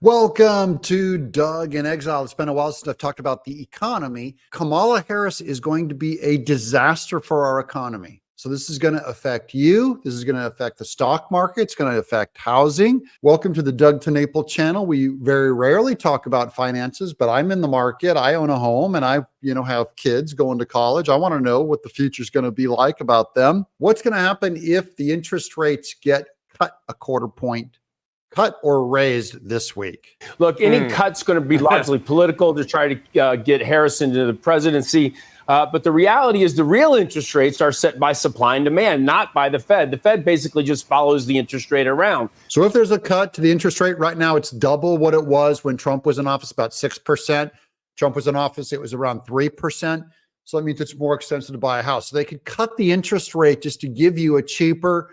Welcome to Doug in Exile. It's been a while since I've talked about the economy. Kamala Harris is going to be a disaster for our economy. So this is going to affect you. This is going to affect the stock market. It's going to affect housing. Welcome to the Doug to Naples channel. We very rarely talk about finances, but I'm in the market. I own a home and I, have kids going to college. I want to know what the future is going to be like about them. What's going to happen if the interest rates get cut a quarter point? Cut or raised this week? Look, any cut's going to be largely political to try to get Harris into the presidency. But the reality is the real interest rates are set by supply and demand, not by the Fed. The Fed basically just follows the interest rate around. So if there's a cut to the interest rate right now, it's double what it was when Trump was in office, about 6%. Trump was in office, it was around 3%. So that means it's more expensive to buy a house. So they could cut the interest rate just to give you a cheaper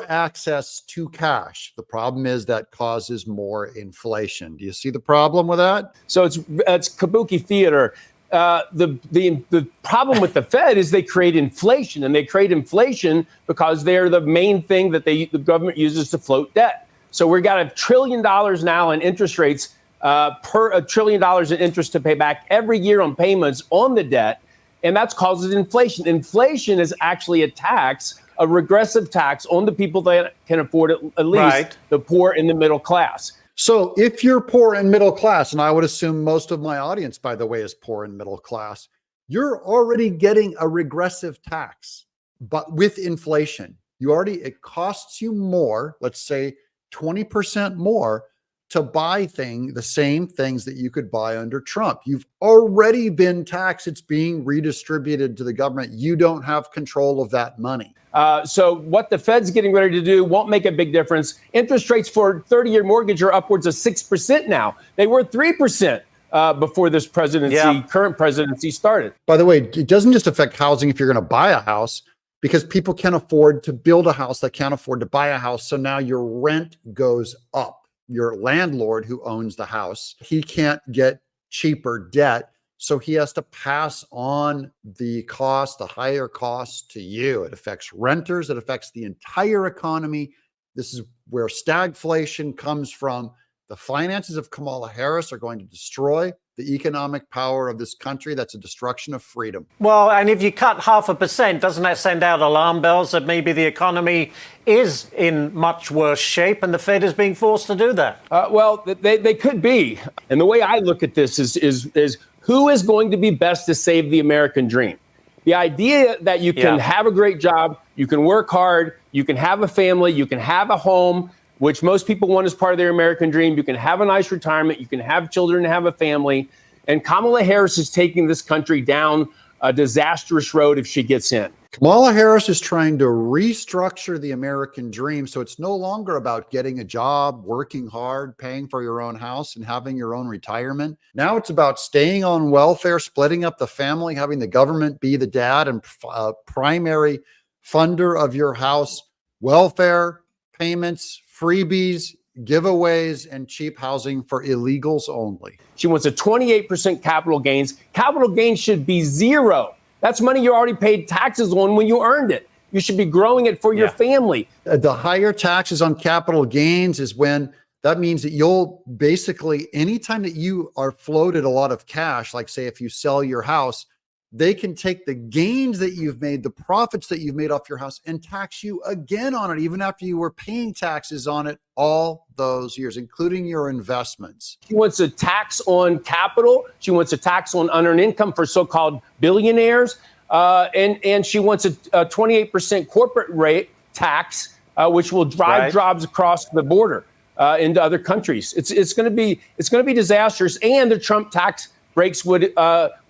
access to cash. The problem is that causes more inflation. Do you see the problem with that? So it's kabuki theater. The problem with the Fed is they create inflation, and they create inflation because they're the main thing that the government uses to float debt. So we've got $1 trillion now in interest rates, per $1 trillion in interest to pay back every year on payments on the debt, and that's causes inflation. Inflation is actually a tax, a regressive tax on the people that can afford it, at least the poor and the middle class. So if you're poor and middle class, and I would assume most of my audience, by the way, is poor and middle class, you're already getting a regressive tax, but with inflation, it costs you more, let's say 20% more to buy the same things that you could buy under Trump. You've already been taxed. It's being redistributed to the government. You don't have control of that money. So what the Fed's getting ready to do won't make a big difference. Interest rates for 30-year mortgage are upwards of 6% now. They were 3% before this current presidency started. By the way, it doesn't just affect housing if you're going to buy a house, because people can't afford to build a house. They can't afford to buy a house. So now your rent goes up. Your landlord who owns the house, he can't get cheaper debt. So he has to pass on the higher costs to you. It affects renters. It affects the entire economy. This is where stagflation comes from. The finances of Kamala Harris are going to destroy the economic power of this country. That's a destruction of freedom. Well, and if you cut 0.5%, doesn't that send out alarm bells that maybe the economy is in much worse shape and the Fed is being forced to do that? Well, they could be. And the way I look at this is who is going to be best to save the American dream? The idea that you can have a great job, you can work hard, you can have a family, you can have a home, which most people want as part of their American dream. You can have a nice retirement. You can have children and have a family. And Kamala Harris is taking this country down a disastrous road if she gets in. Kamala Harris is trying to restructure the American dream. So it's no longer about getting a job, working hard, paying for your own house, and having your own retirement. Now it's about staying on welfare, splitting up the family, having the government be the dad and primary funder of your house, welfare payments, freebies, giveaways, and cheap housing for illegals only. She wants a 28% capital gains. Capital gains should be zero. That's money you already paid taxes on when you earned it. You should be growing it for your family. The higher taxes on capital gains is when that means that you'll basically, anytime that you are floated a lot of cash, like say if you sell your house, they can take the gains that you've made, the profits that you've made off your house, and tax you again on it, even after you were paying taxes on it all those years, including your investments. She wants a tax on capital. She wants a tax on unearned income for so-called billionaires. And she wants a 28% corporate rate tax, which will drive jobs across the border into other countries. It's going to be disastrous. And the Trump tax breaks would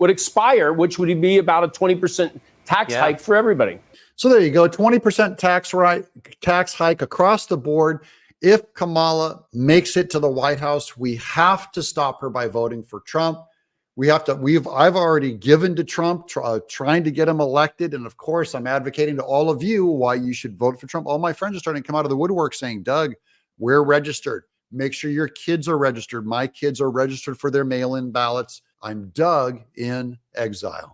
expire, which would be about a 20% tax hike for everybody. So there you go, 20% tax hike across the board. If Kamala makes it to the White House, we have to stop her by voting for Trump. I've already given to Trump, trying to get him elected. And of course, I'm advocating to all of you why you should vote for Trump. All my friends are starting to come out of the woodwork saying, Doug, we're registered. Make sure your kids are registered. My kids are registered for their mail-in ballots. I'm Doug in Exile.